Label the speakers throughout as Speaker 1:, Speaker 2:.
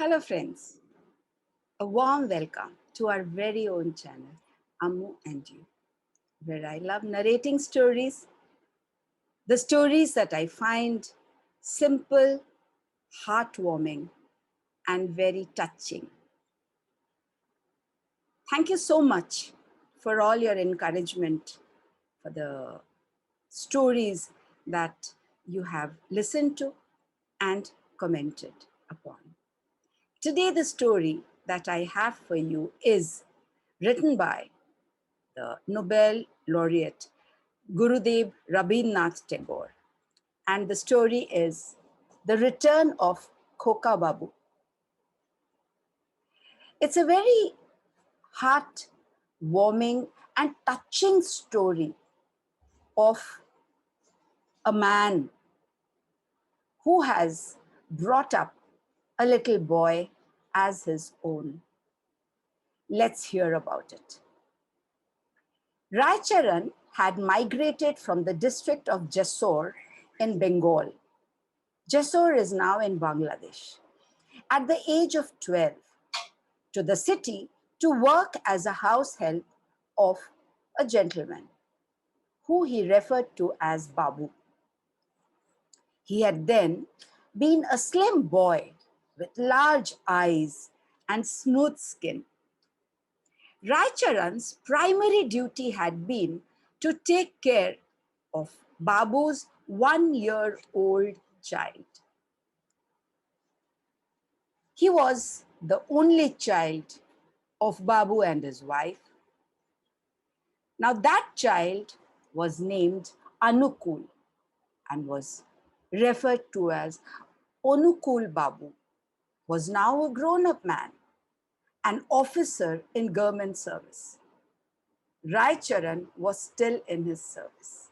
Speaker 1: Hello friends, a warm welcome to our very own channel, Ammu&You, where I love narrating stories, the stories that I find simple, heartwarming, and very touching. Thank you so much for all your encouragement, for the stories that you have listened to and commented upon. Today, the story that I have for you is written by the Nobel laureate Gurudev Rabindranath Tagore. And the story is The Return of Khokababu. It's a very heart-warming and touching story of a man who has brought up a little boy as his own. Let's hear about it. Raicharan had migrated from the district of Jessore in Bengal. Jessore is now in Bangladesh. At the age of 12, to the city to work as a house help of a gentleman who he referred to as Babu. He had then been a slim boy with large eyes and smooth skin. Raicharan's primary duty had been to take care of Babu's 1-year-old child. He was the only child of Babu and his wife. Now that child was named Anukul and was referred to as Anukul Babu, was now a grown-up man, an officer in government service. Raicharan was still in his service.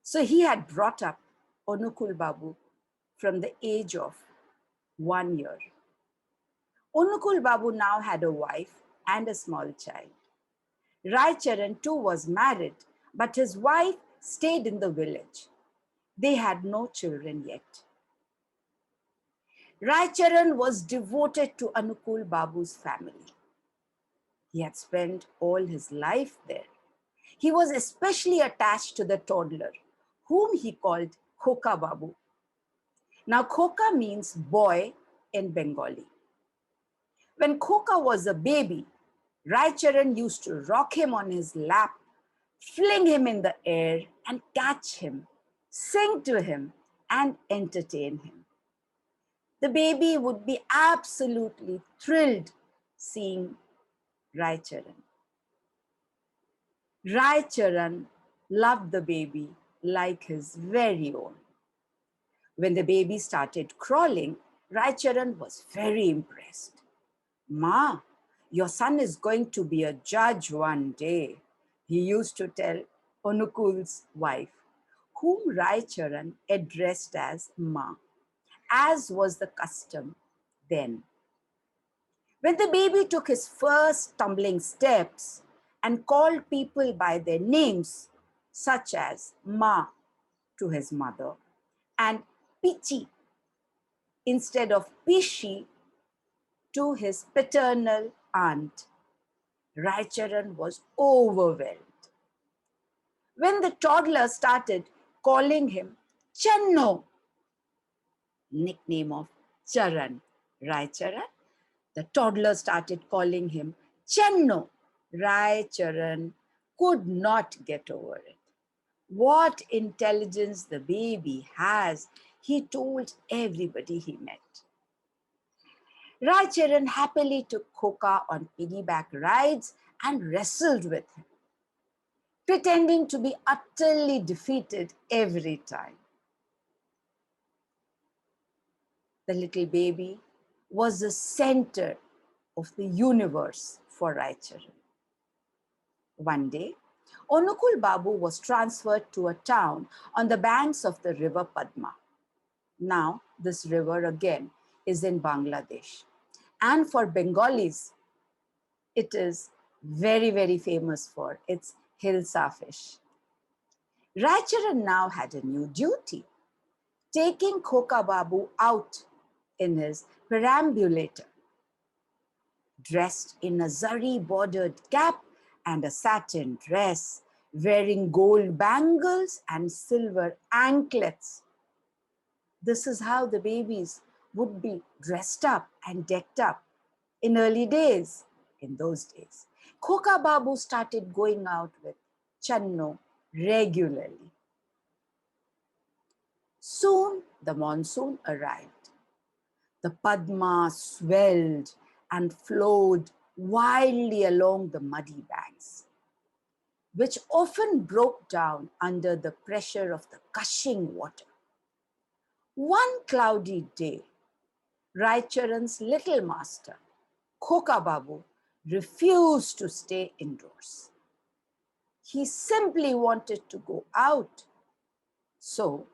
Speaker 1: So he had brought up Anukul Babu from the age of 1 year. Anukul Babu now had a wife and a small child. Raicharan too was married, but his wife stayed in the village. They had no children yet. Raicharan was devoted to Anukul Babu's family. He had spent all his life there. He was especially attached to the toddler, whom he called Khokababu. Now, Khoka means boy in Bengali. When Khoka was a baby, Raicharan used to rock him on his lap, fling him in the air and catch him, sing to him and entertain him. The baby would be absolutely thrilled seeing Raicharan. Raicharan loved the baby like his very own. When the baby started crawling, Raicharan was very impressed. "Ma, your son is going to be a judge one day," he used to tell Anukul's wife, whom Raicharan addressed as Ma, as was the custom then. When the baby took his first tumbling steps and called people by their names, such as Ma to his mother and Pichi instead of Pishi to his paternal aunt, Raicharan was overwhelmed. When the toddler started calling him Channo, nickname of Charan, Raicharan, the toddler started calling him Channo. Raicharan could not get over it. What intelligence the baby has, he told everybody he met. Raicharan happily took Khoka on piggyback rides and wrestled with him, pretending to be utterly defeated every time. The little baby was the center of the universe for Raicharan. One day, Anukul Babu was transferred to a town on the banks of the river Padma. Now, this river again is in Bangladesh. And for Bengalis, it is very, very famous for its hilsa fish. Raicharan now had a new duty, taking Khokababu out in his perambulator, dressed in a zari-bordered cap and a satin dress, wearing gold bangles and silver anklets. This is how the babies would be dressed up and decked up in early days, in those days. Khokababu started going out with Channo regularly. Soon the monsoon arrived. The Padma swelled and flowed wildly along the muddy banks, which often broke down under the pressure of the gushing water. One cloudy day, Raicharan's little master, Khokababu, refused to stay indoors. He simply wanted to go out. So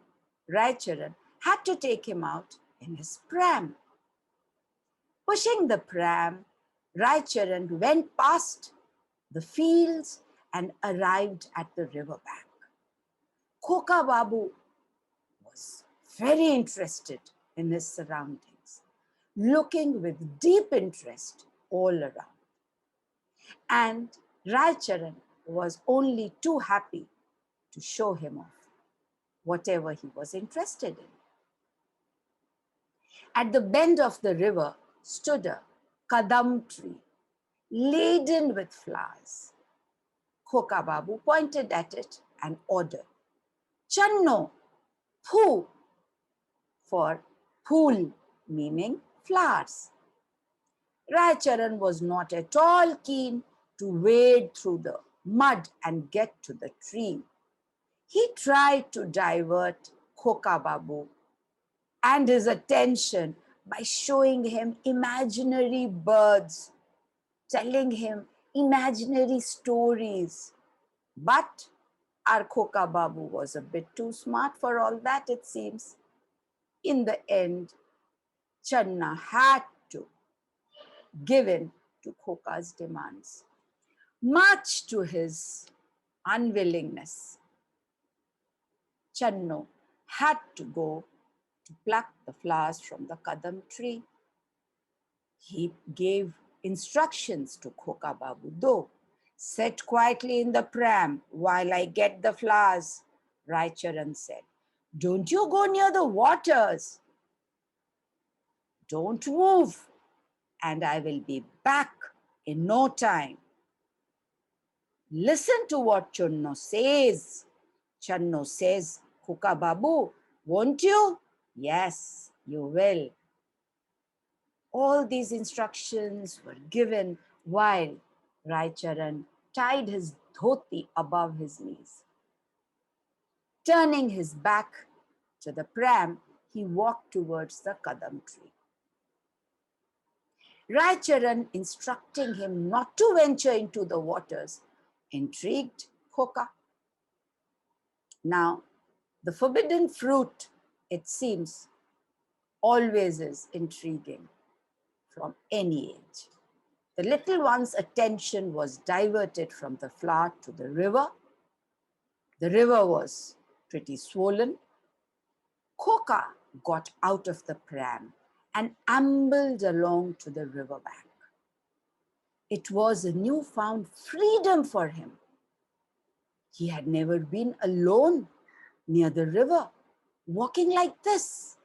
Speaker 1: Raicharan had to take him out in his pram. Pushing the pram, Raicharan went past the fields and arrived at the riverbank. Khokababu was very interested in his surroundings, looking with deep interest all around. And Raicharan was only too happy to show him off whatever he was interested in. At the bend of the river stood a kadam tree laden with flowers. Khokababu pointed at it and ordered, "Channo, phu," for phool, meaning flowers. Raicharan was not at all keen to wade through the mud and get to the tree. He tried to divert Khokababu and his attention by showing him imaginary birds, telling him imaginary stories. But our Khokababu was a bit too smart for all that, it seems. In the end, Channa had to give in to Khoka's demands. Much to his unwillingness, Channo had to go to pluck the flowers from the kadam tree. He gave instructions to Khokababu, though. "Sit quietly in the pram while I get the flowers," Raicharan said. "Don't you go near the waters. Don't move, and I will be back in no time." "Listen to what Channo says." Channo says, "Khokababu, won't you?" "Yes, you will." All these instructions were given while Raicharan tied his dhoti above his knees. Turning his back to the pram, he walked towards the kadam tree. Raicharan, instructing him not to venture into the waters, intrigued Khoka. Now, the forbidden fruit, it seems, always is intriguing from any age. The little one's attention was diverted from the flower to the river. The river was pretty swollen. Khoka got out of the pram and ambled along to the riverbank. It was a newfound freedom for him. He had never been alone near the river, walking like this.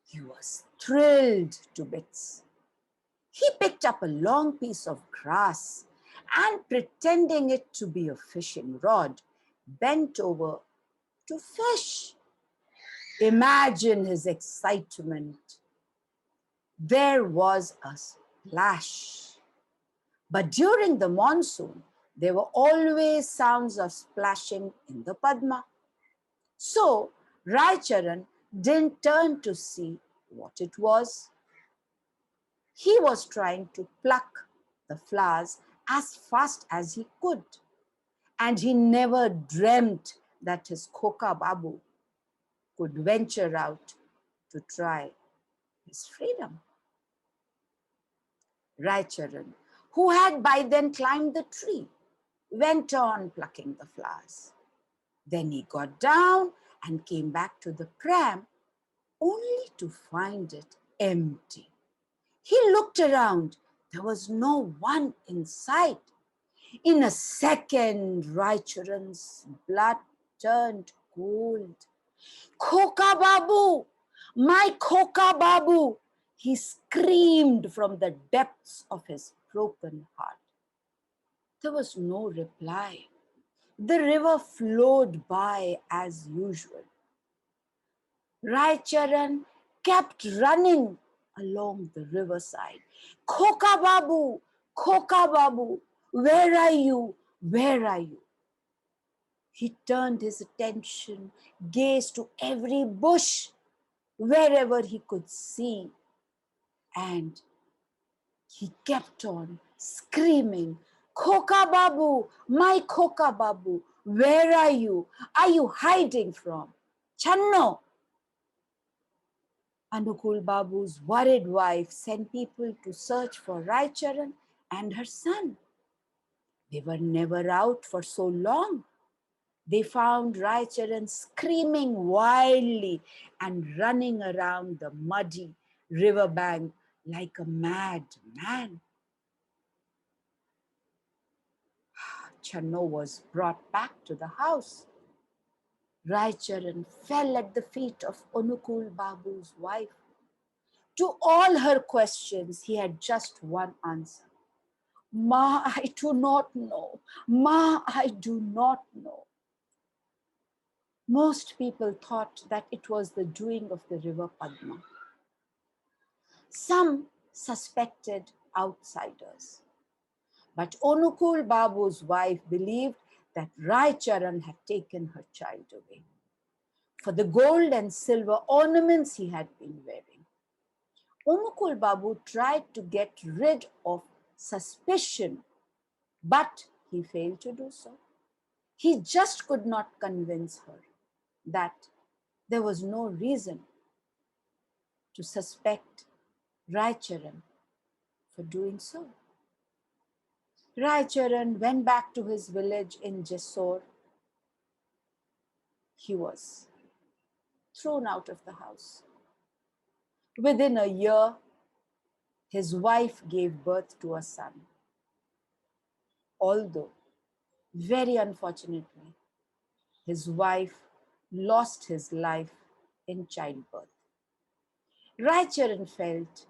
Speaker 1: He was thrilled to bits. He picked up a long piece of grass and, pretending it to be a fishing rod, bent over to fish. Imagine his excitement. There was a splash. But during the monsoon, there were always sounds of splashing in the Padma. So Raicharan didn't turn to see what it was. He was trying to pluck the flowers as fast as he could. And he never dreamt that his Khokababu could venture out to try his freedom. Raicharan, who had by then climbed the tree, went on plucking the flowers. Then he got down and came back to the pram, only to find it empty. He looked around. There was no one in sight. In a second, Raicharan's blood turned cold. Khokababu! My Khokababu! He screamed from the depths of his broken heart. There was no reply. The river flowed by as usual. Raicharan kept running along the riverside. Khokababu! Khokababu! Where are you? Where are you? He turned his attention, gazed to every bush, wherever he could see, and he kept on screaming, Khokababu, my Khokababu, where are you? Are you hiding from? Channo! Anukul Babu's worried wife sent people to search for Raicharan and her son. They were never out for so long. They found Raicharan screaming wildly and running around the muddy riverbank like a mad man. Channo was brought back to the house. Raicharan fell at the feet of Anukul Babu's wife. To all her questions, he had just one answer. Ma, I do not know. Ma, I do not know. Most people thought that it was the doing of the river Padma. Some suspected outsiders. But Anukul Babu's wife believed that Raicharan had taken her child away for the gold and silver ornaments he had been wearing. Anukul Babu tried to get rid of suspicion, but he failed to do so. He just could not convince her that there was no reason to suspect Raicharan for doing so. Raicharan went back to his village in Jessore. He was thrown out of the house. Within a year, his wife gave birth to a son. Although, very unfortunately, his wife lost his life in childbirth. Raicharan felt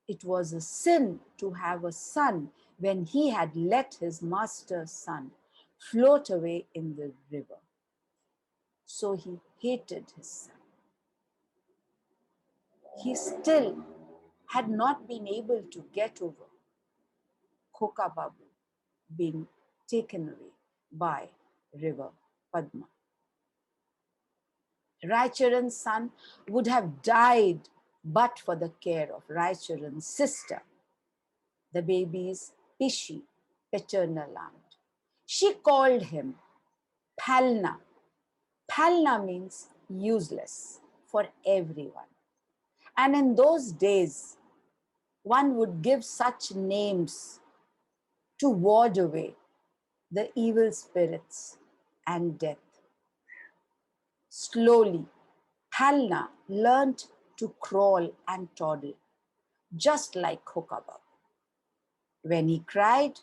Speaker 1: it was a sin to have a son when he had let his master's son float away in the river. So he hated his son. He still had not been able to get over Khokababu being taken away by river Padma. Raicharan's son would have died but for the care of Raicharan's sister, the baby's Pishi, paternal aunt. She called him Phelna. Phelna means useless for everyone. And in those days, one would give such names to ward away the evil spirits and death. Slowly, Phelna learnt to crawl and toddle, just like Khokababu. When he cried,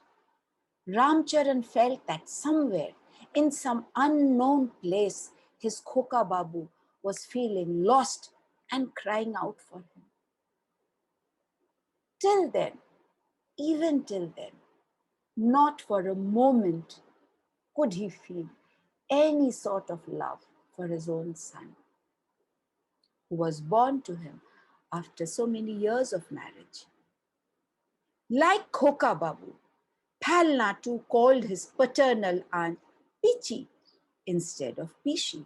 Speaker 1: Ramcharan felt that somewhere, in some unknown place, his Khokababu was feeling lost and crying out for him. Till then, even till then, not for a moment could he feel any sort of love for his own son, who was born to him after so many years of marriage. Like Khokababu, Phelna too called his paternal aunt Pichi instead of Pishi.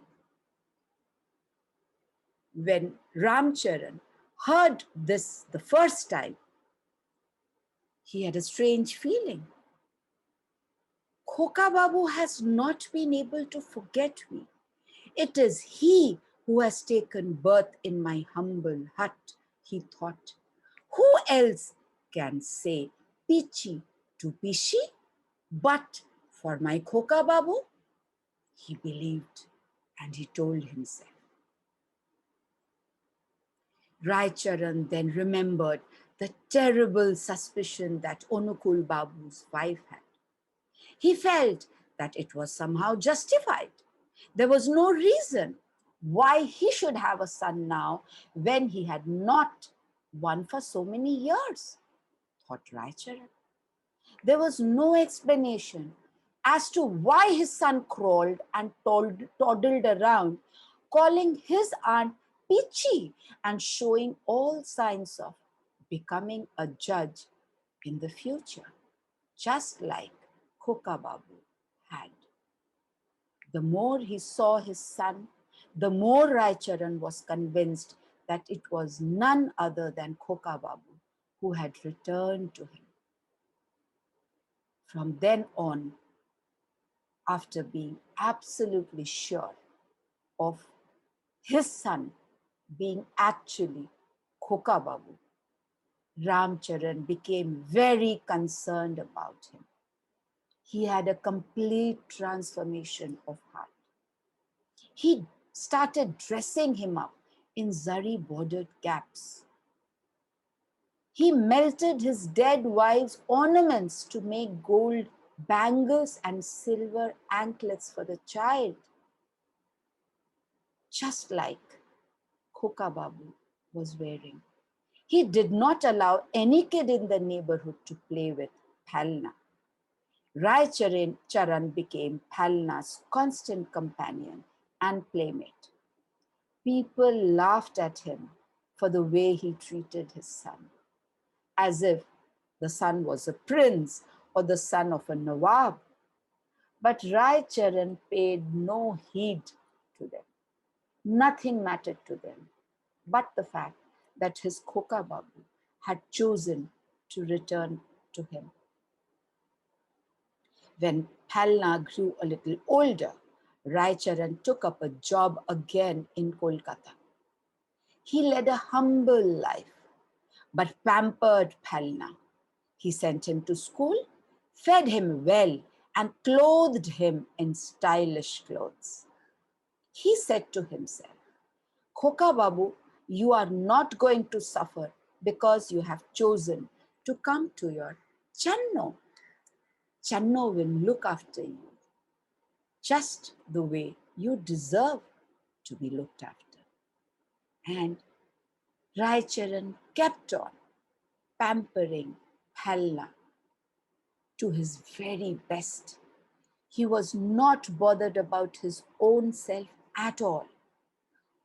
Speaker 1: When Ramcharan heard this the first time, he had a strange feeling. Khokababu has not been able to forget me. It is he who has taken birth in my humble hut, he thought. Who else can say Pichi to Pishi but for my Khokababu? He believed and he told himself. Raicharan then remembered the terrible suspicion that Anukul Babu's wife had. He felt that it was somehow justified. There was no reason why he should have a son now when he had not one for so many years, thought Raicharan. There was no explanation as to why his son crawled and toddled around, calling his aunt Pichi and showing all signs of becoming a judge in the future, just like Khokababu had. The more he saw his son, the more Raicharan was convinced that it was none other than Khokababu who had returned to him. From then on, after being absolutely sure of his son being actually Khokababu, Ramcharan became very concerned about him. He had a complete transformation of heart. He started dressing him up in zari bordered caps. He melted his dead wife's ornaments to make gold bangles and silver anklets for the child, just like Khokababu was wearing. He did not allow any kid in the neighborhood to play with Phelna. Raicharan became Phelna's constant companion and playmate. People laughed at him for the way he treated his son, as if the son was a prince or the son of a Nawab. But Raicharan paid no heed to them. Nothing mattered to them but the fact that his Khokababu had chosen to return to him. When Palna grew a little older, Raicharan took up a job again in Kolkata. He led a humble life, but pampered Phelna. He sent him to school, fed him well, and clothed him in stylish clothes. He said to himself, Khokababu, you are not going to suffer because you have chosen to come to your Channo. Channo will look after you just the way you deserve to be looked after. And Raicharan kept on pampering Phelna to his very best. He was not bothered about his own self at all.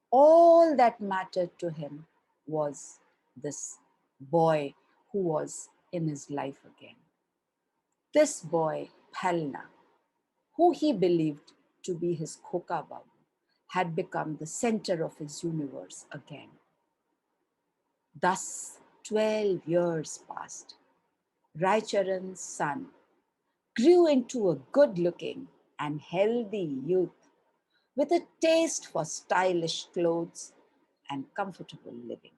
Speaker 1: All that mattered to him was this boy who was in his life again. This boy, Phelna, who he believed to be his Khokababu, had become the center of his universe again. Thus, 12 years passed. Raicharan's son grew into a good-looking and healthy youth with a taste for stylish clothes and comfortable living.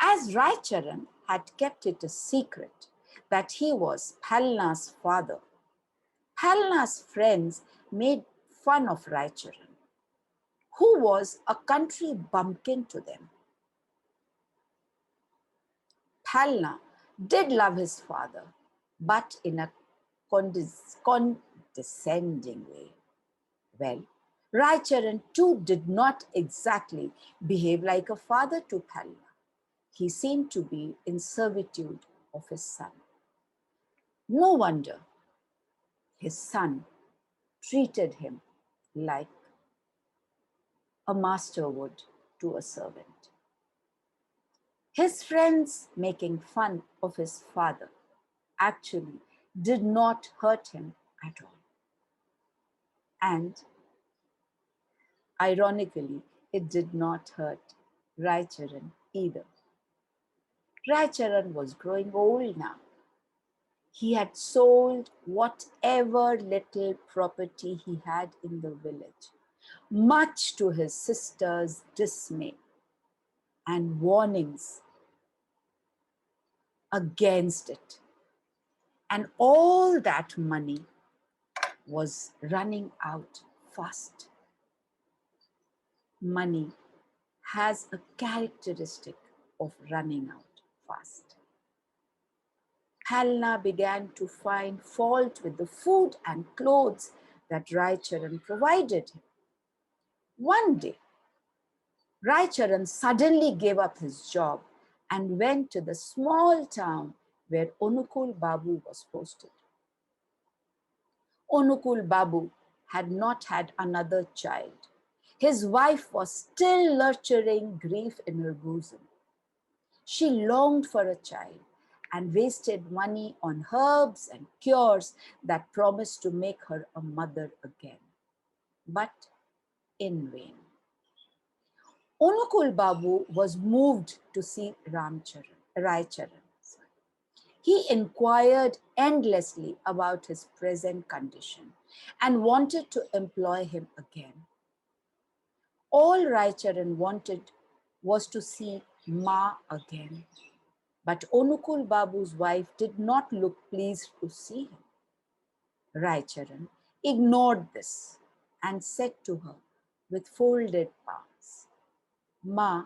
Speaker 1: As Raicharan had kept it a secret that he was Phelna's father, Phelna's friends made fun of Raicharan, who was a country bumpkin to them. Phelna did love his father, but in a condescending way. Well, Raicharan too did not exactly behave like a father to Phelna. He seemed to be in servitude of his son. No wonder his son treated him like a master would to a servant. His friends making fun of his father actually did not hurt him at all. And ironically, it did not hurt Raicharan either. Raicharan was growing old now. He had sold whatever little property he had in the village, much to his sister's dismay and warnings against it. And all that money was running out fast. Money has a characteristic of running out fast. Phelna began to find fault with the food and clothes that Raicharan provided him. One day, Raicharan suddenly gave up his job and went to the small town where Anukul Babu was posted. Anukul Babu had not had another child. His wife was still nurturing grief in her bosom. She longed for a child and wasted money on herbs and cures that promised to make her a mother again, but in vain. Anukul Babu was moved to see Raicharan. He inquired endlessly about his present condition and wanted to employ him again. All Raicharan wanted was to see Ma again. But Anukul Babu's wife did not look pleased to see him. Raicharan ignored this and said to her with folded palms, Ma,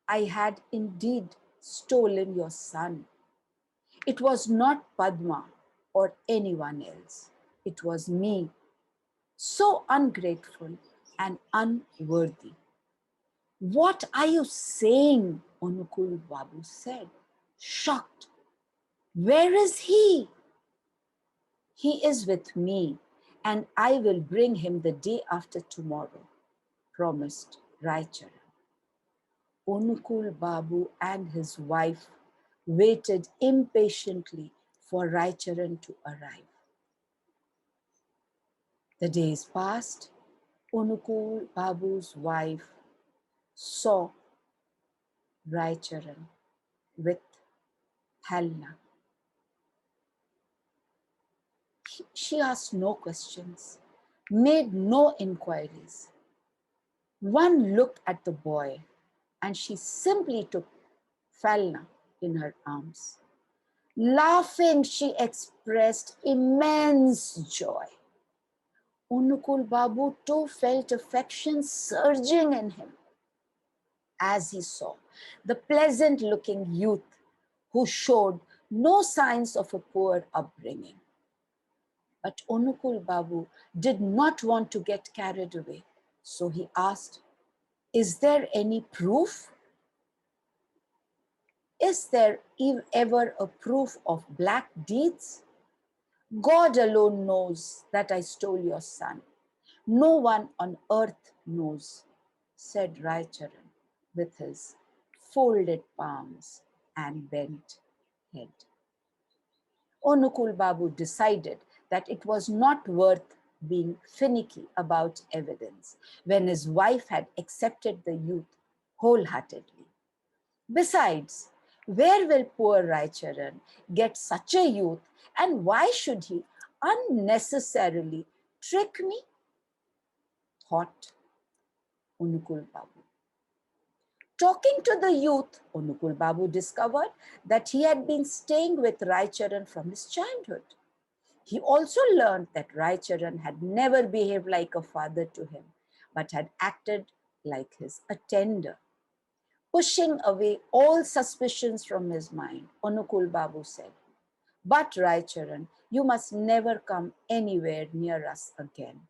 Speaker 1: I had indeed stolen your son. It was not Padma or anyone else. It was me, so ungrateful and unworthy. What are you saying? Anukul Babu said, shocked. Where is he? He is with me, and I will bring him the day after tomorrow, promised Raicharan. Anukul Babu and his wife waited impatiently for Raicharan to arrive. The days passed. Anukul Babu's wife saw Raicharan with Phelna. She asked no questions, made no inquiries. One looked at the boy and she simply took Phelna in her arms. Laughing, she expressed immense joy. Anukul Babu too felt affection surging in him as he saw the pleasant-looking youth who showed no signs of a poor upbringing. But Anukul Babu did not want to get carried away, so he asked, is there any proof? Is there ever a proof of black deeds? God alone knows that I stole your son. No one on earth knows, said Raicharan with his folded palms and bent head. Anukul Babu decided that it was not worth being finicky about evidence when his wife had accepted the youth wholeheartedly. Besides, where will poor Raicharan get such a youth, and why should he unnecessarily trick me? Thought Anukul Babu. Talking to the youth, Anukul Babu discovered that he had been staying with Raicharan from his childhood. He also learned that Raicharan had never behaved like a father to him, but had acted like his attender. Pushing away all suspicions from his mind, Anukul Babu said, but Raicharan, you must never come anywhere near us again.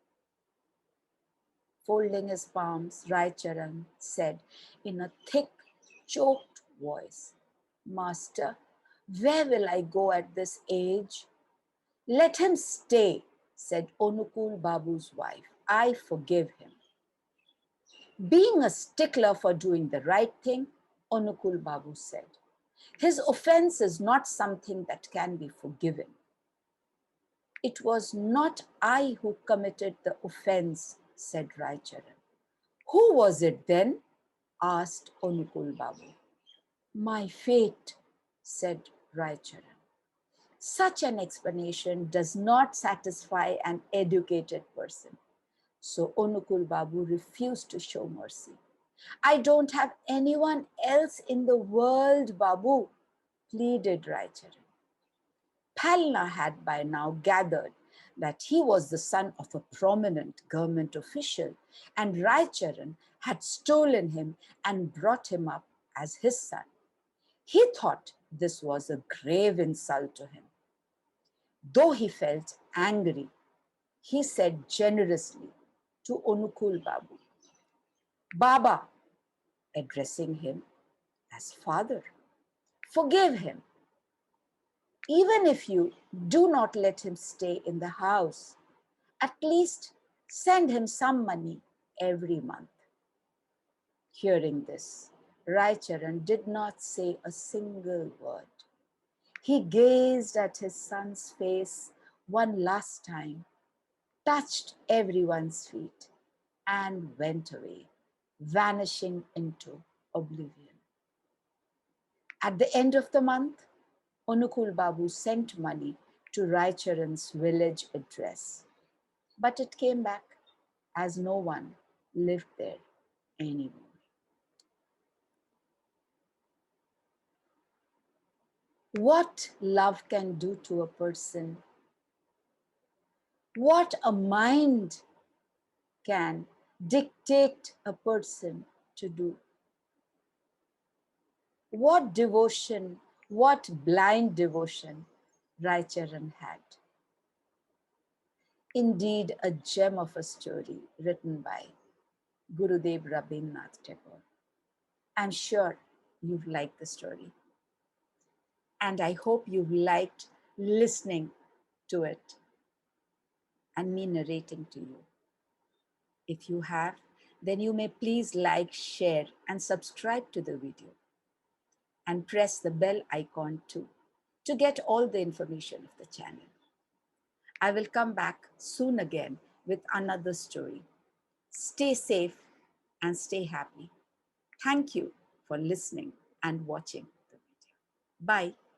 Speaker 1: Folding his palms, Raicharan said in a thick, choked voice, Master, where will I go at this age? Let him stay, said Anukul Babu's wife. I forgive him. Being a stickler for doing the right thing, Anukul Babu said, his offense is not something that can be forgiven. It was not I who committed the offense, said Raicharan. Who was it then? Asked Anukul Babu. My fate, said Raicharan. Such an explanation does not satisfy an educated person. So Anukul Babu refused to show mercy. I don't have anyone else in the world, Babu, pleaded Raicharan. Palna had by now gathered that he was the son of a prominent government official, and Raicharan had stolen him and brought him up as his son. He thought this was a grave insult to him. Though he felt angry, he said generously to Anukul Babu, Baba, addressing him as father, forgive him. Even if you do not let him stay in the house, at least send him some money every month. Hearing this, Raicharan did not say a single word. He gazed at his son's face one last time, touched everyone's feet, and went away, vanishing into oblivion. At the end of the month, Anukul Babu sent money to Raicharan's village address, but it came back as no one lived there anymore. What love can do to a person, what a mind can dictate a person to do. What devotion, what blind devotion Raicharan had. Indeed, a gem of a story written by Gurudev Rabindranath Tagore. I'm sure you've liked the story. And I hope you've liked listening to it and me narrating to you. If you have, then you may please like, share, and subscribe to the video. And press the bell icon too to get all the information of the channel. I will come back soon again with another story. Stay safe and stay happy. Thank you for listening and watching the video. Bye.